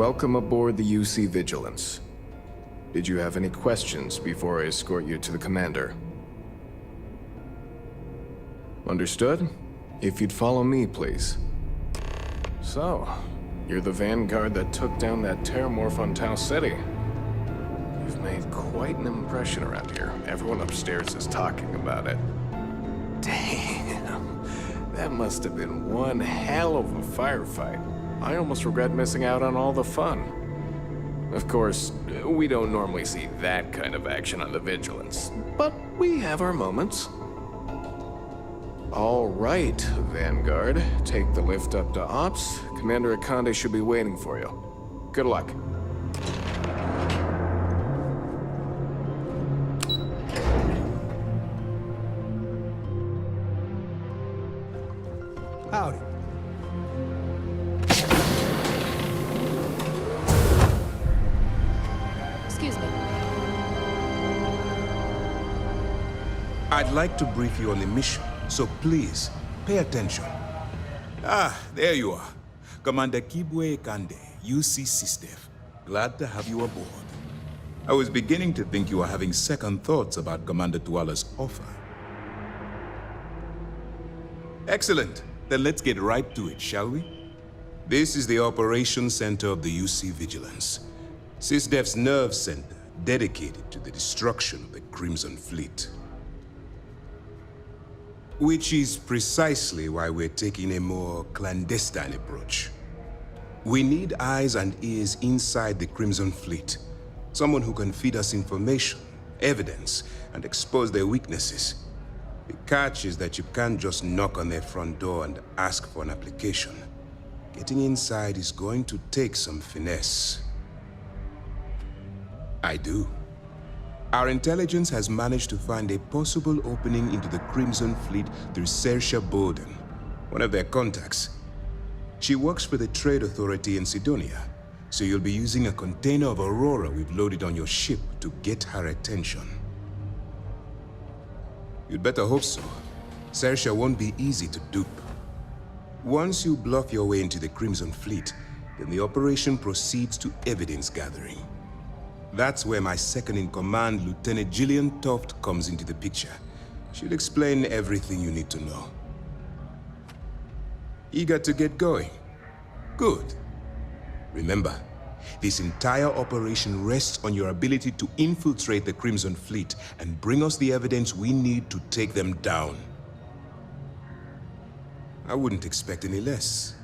Welcome aboard the UC Vigilance. Did you have any questions before I escort you to the commander? Understood? If you'd follow me, please. So, you're the vanguard that took down that terramorph on Tau City. You've made quite an impression around here. Everyone upstairs is talking about it. Damn, that must have been one hell of a firefight. I almost regret missing out on all the fun. Of course, we don't normally see that kind of action on the Vigilance, but we have our moments. All right, Vanguard. Take the lift up to Ops. Commander Ikande should be waiting for you. Good luck. Howdy. Excuse me. I'd like to brief you on the mission, so please, pay attention. Ah, there you are. Commander Kibwe Ikande, UC SysDef. Glad to have you aboard. I was beginning to think you were having second thoughts about Commander Tuala's offer. Excellent. Then let's get right to it, shall we? This is the operations center of the UC Vigilance. SysDef's nerve center, dedicated to the destruction of the Crimson Fleet. Which is precisely why we're taking a more clandestine approach. We need eyes and ears inside the Crimson Fleet. Someone who can feed us information, evidence, and expose their weaknesses. The catch is that you can't just knock on their front door and ask for an application. Getting inside is going to take some finesse. I do. Our intelligence has managed to find a possible opening into the Crimson Fleet through Saoirse Bowden, one of their contacts. She works for the Trade Authority in Cydonia, so you'll be using a container of Aurora we've loaded on your ship to get her attention. You'd better hope so. Saoirse won't be easy to dupe. Once you bluff your way into the Crimson Fleet, then the operation proceeds to evidence gathering. That's where my second-in-command, Lieutenant Gillian Toft, comes into the picture. She'll explain everything you need to know. Eager to get going? Good. Remember, this entire operation rests on your ability to infiltrate the Crimson Fleet and bring us the evidence we need to take them down. I wouldn't expect any less.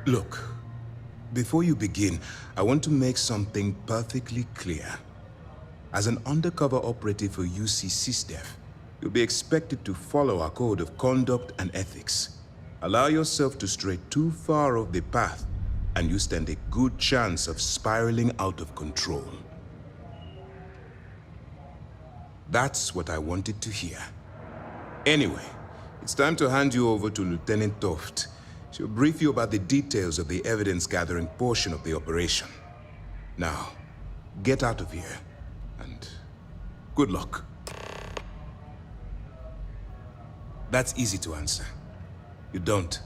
Look. Before you begin, I want to make something perfectly clear. As an undercover operative for UC SysDef, you'll be expected to follow our code of conduct and ethics. Allow yourself to stray too far off the path, and you stand a good chance of spiraling out of control. That's what I wanted to hear. Anyway, it's time to hand you over to Lieutenant Toft. She'll brief you about the details of the evidence-gathering portion of the operation. Now, get out of here, and good luck. That's easy to answer. You don't.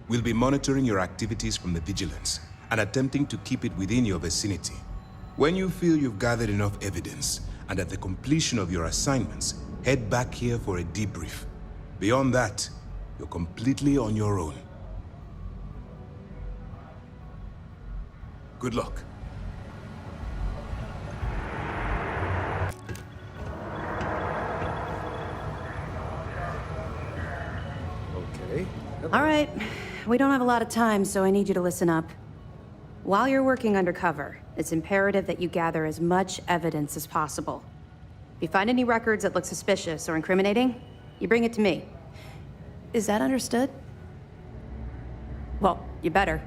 We'll be monitoring your activities from the Vigilance, and attempting to keep it within your vicinity. When you feel you've gathered enough evidence, and at the completion of your assignments, head back here for a debrief. Beyond that, you're completely on your own. Good luck. Okay. All right. We don't have a lot of time, so I need you to listen up. While you're working undercover, it's imperative that you gather as much evidence as possible. If you find any records that look suspicious or incriminating, you bring it to me. Is that understood? Well, you better.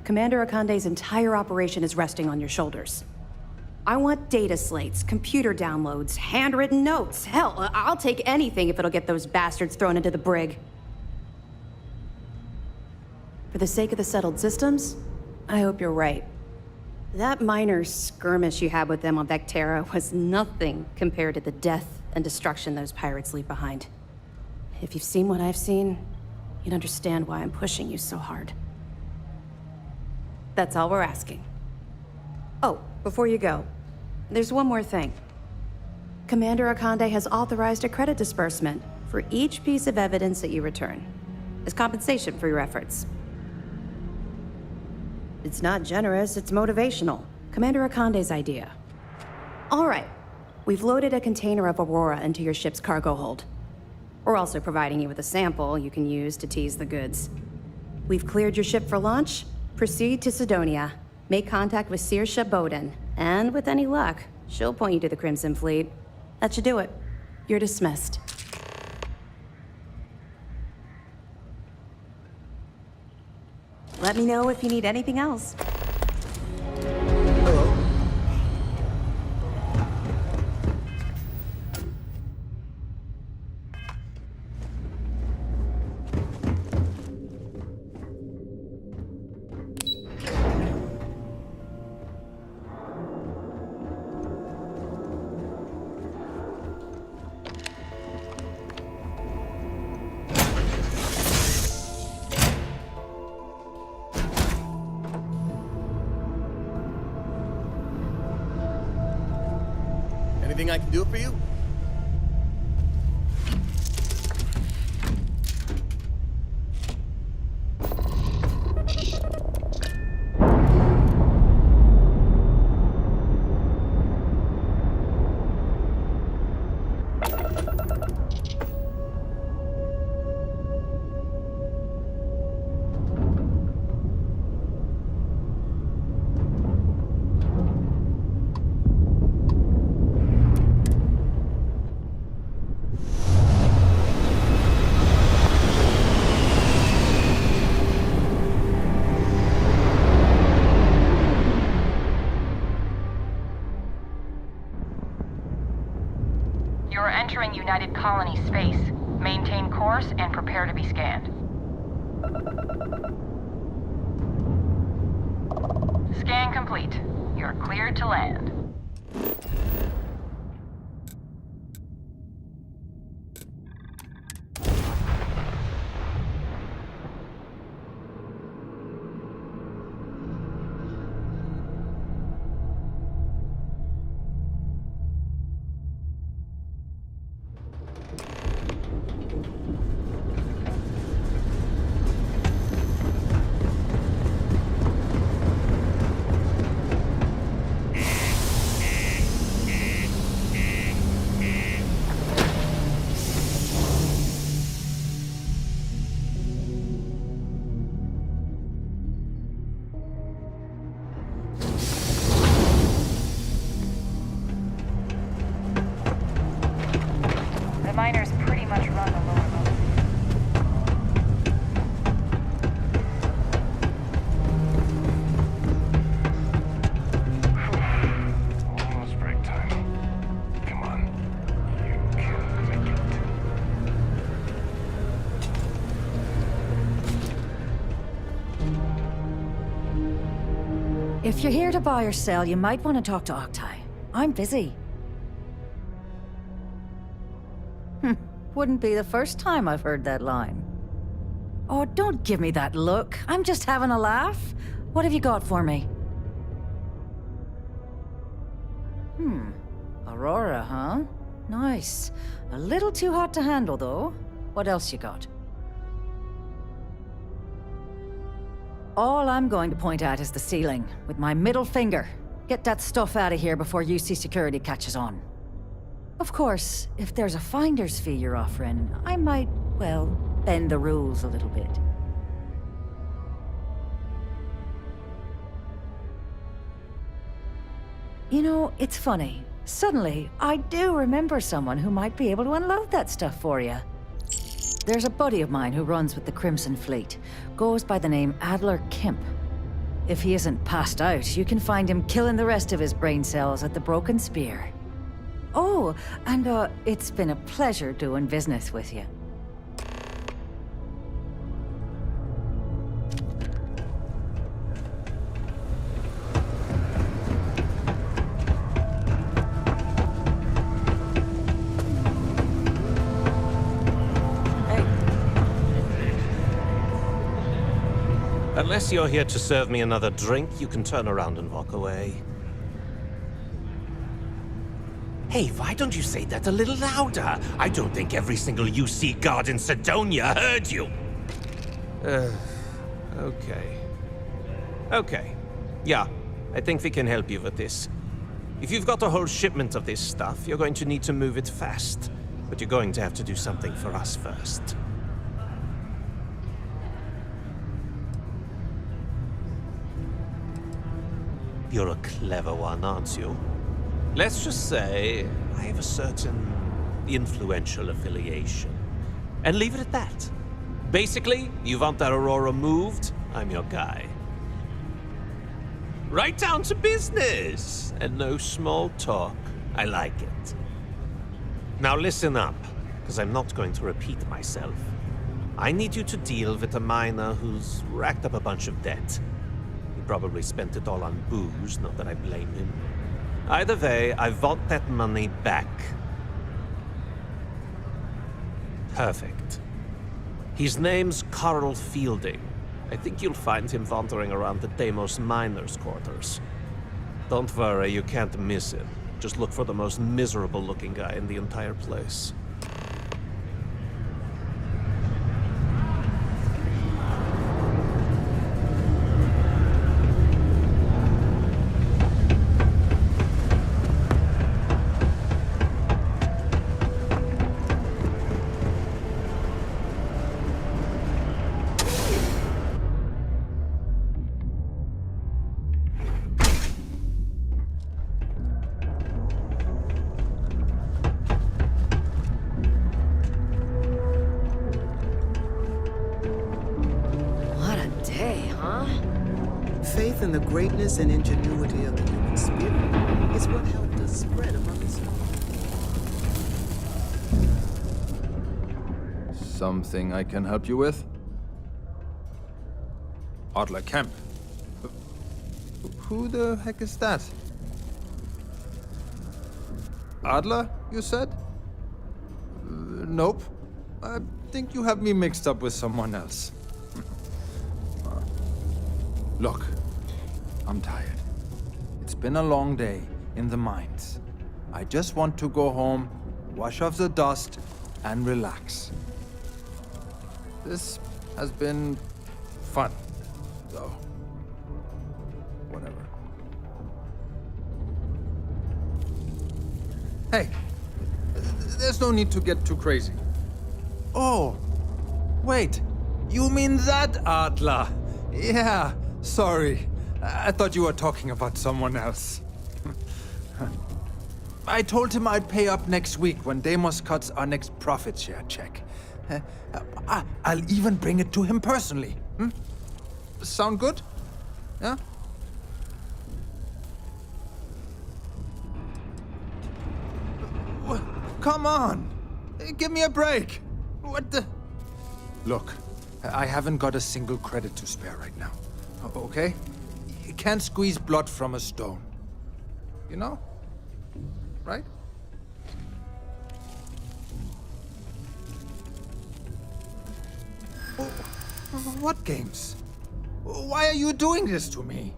Commander Ikande's entire operation is resting on your shoulders. I want data slates, computer downloads, handwritten notes. Hell, I'll take anything if it'll get those bastards thrown into the brig. For the sake of the settled systems, I hope you're right. That minor skirmish you had with them on Vectera was nothing compared to the death and destruction those pirates leave behind. If you've seen what I've seen, you'd understand why I'm pushing you so hard. That's all we're asking. Oh, before you go, there's one more thing. Commander Ikande has authorized a credit disbursement for each piece of evidence that you return, as compensation for your efforts. It's not generous, it's motivational. Commander Ikande's idea. All right, we've loaded a container of Aurora into your ship's cargo hold. We're also providing you with a sample you can use to tease the goods. We've cleared your ship for launch. Proceed to Cydonia. Make contact with Saoirse Bowden, and with any luck, she'll point you to the Crimson Fleet. That should do it. You're dismissed. Let me know if you need anything else. Hello. Anything I can do for you? You're entering United Colony space. Maintain course and prepare to be scanned. Scan complete. You're cleared to land. The miners pretty much run the lower level. Almost break time. Come on. You can make it. If you're here to buy or sell, you might want to talk to Octai. I'm busy. Wouldn't be the first time I've heard that line. Oh, don't give me that look. I'm just having a laugh. What have you got for me? Aurora, huh? Nice. A little too hot to handle, though. What else you got? All I'm going to point at is the ceiling, with my middle finger. Get that stuff out of here before UC security catches on. Of course, if there's a finder's fee you're offering, I might, well, bend the rules a little bit. You know, it's funny. Suddenly, I do remember someone who might be able to unload that stuff for you. There's a buddy of mine who runs with the Crimson Fleet. Goes by the name Adler Kemp. If he isn't passed out, you can find him killing the rest of his brain cells at the Broken Spear. Oh, and it's been a pleasure doing business with you. Unless you're here to serve me another drink, you can turn around and walk away. Hey, why don't you say that a little louder? I don't think every single UC guard in Cydonia heard you. Okay. Okay. Yeah, I think we can help you with this. If you've got a whole shipment of this stuff, you're going to need to move it fast. But you're going to have to do something for us first. You're a clever one, aren't you? Let's just say I have a certain influential affiliation. And leave it at that. Basically, you want that Aurora moved, I'm your guy. Right down to business! And no small talk. I like it. Now listen up, because I'm not going to repeat myself. I need you to deal with a miner who's racked up a bunch of debt. He probably spent it all on booze, not that I blame him. Either way, I want that money back. Perfect. His name's Karl Fielding. I think you'll find him wandering around the Deimos miners' quarters. Don't worry, you can't miss him. Just look for the most miserable-looking guy in the entire place. Faith in the greatness and ingenuity of the human spirit is what helped us spread among us. Something I can help you with? Adler Kemp. Who the heck is that? Adler, you said? Nope. I think you have me mixed up with someone else. Look, I'm tired. It's been a long day in the mines. I just want to go home, wash off the dust, and relax. This has been fun, though. Whatever. Hey, there's no need to get too crazy. Oh, wait, you mean that Adler? Yeah. Sorry, I thought you were talking about someone else. I told him I'd pay up next week when Deimos cuts our next profit share check. I'll even bring it to him personally. Sound good? Yeah? Come on! Give me a break! What the... Look, I haven't got a single credit to spare right now. Okay? You can't squeeze blood from a stone. You know? Right? What games? Why are you doing this to me?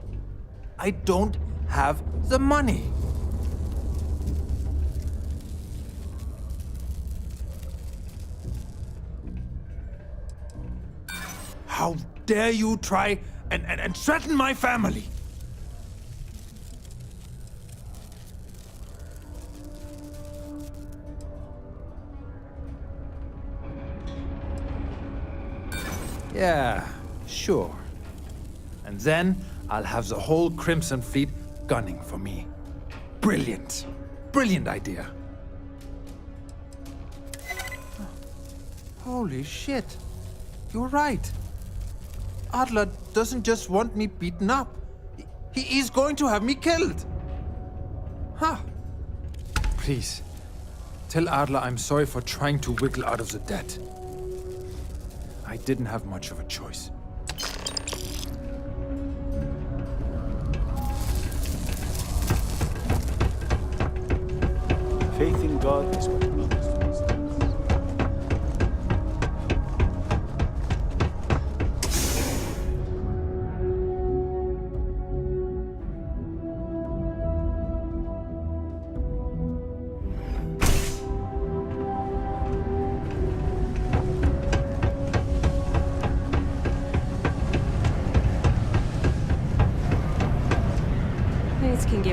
I don't have the money. How dare you try and threaten my family? Yeah, sure. And then I'll have the whole Crimson Fleet gunning for me. Brilliant. Brilliant idea. Holy shit. You're right. Adler doesn't just want me beaten up. He's going to have me killed. Huh. Please, tell Adler I'm sorry for trying to wiggle out of the debt. I didn't have much of a choice. Faith in God is what matters to us.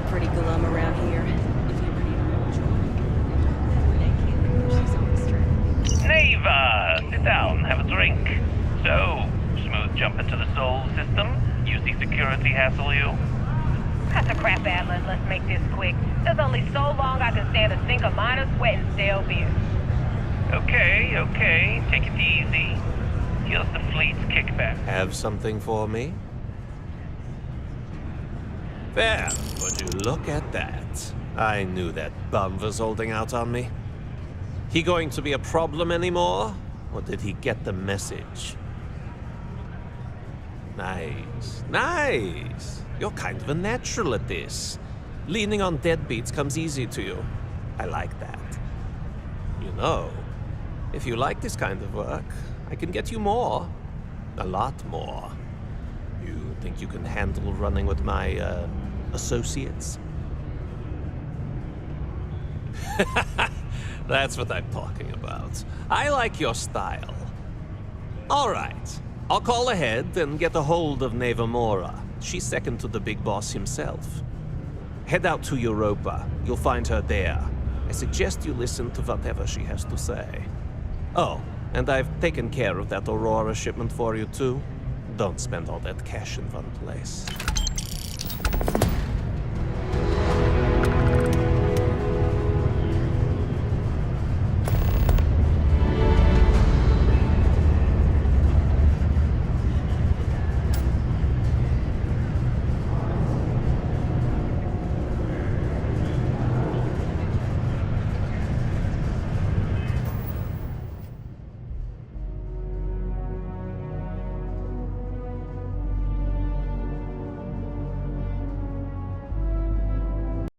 pretty glum around here. If you ever need a Neva! Sit down, have a drink. So, smooth jump into the Sol system? UC security hassle you? Cut the crap, Adler. Let's make this quick. There's only so long I can stand a sink of minor sweat and stale beer. Okay, take it easy. Here's the fleet's kickback. Have something for me? There, would you look at that? I knew that bum was holding out on me. He going to be a problem anymore? Or did he get the message? Nice. You're kind of a natural at this. Leaning on deadbeats comes easy to you. I like that. You know, if you like this kind of work, I can get you more. A lot more. You think you can handle running with my, associates? That's what I'm talking about. I like your style. All right. I'll call ahead and get a hold of Neva Mora. She's second to the big boss himself. Head out to Europa. You'll find her there. I suggest you listen to whatever she has to say. Oh, and I've taken care of that Aurora shipment for you too. Don't spend all that cash in one place.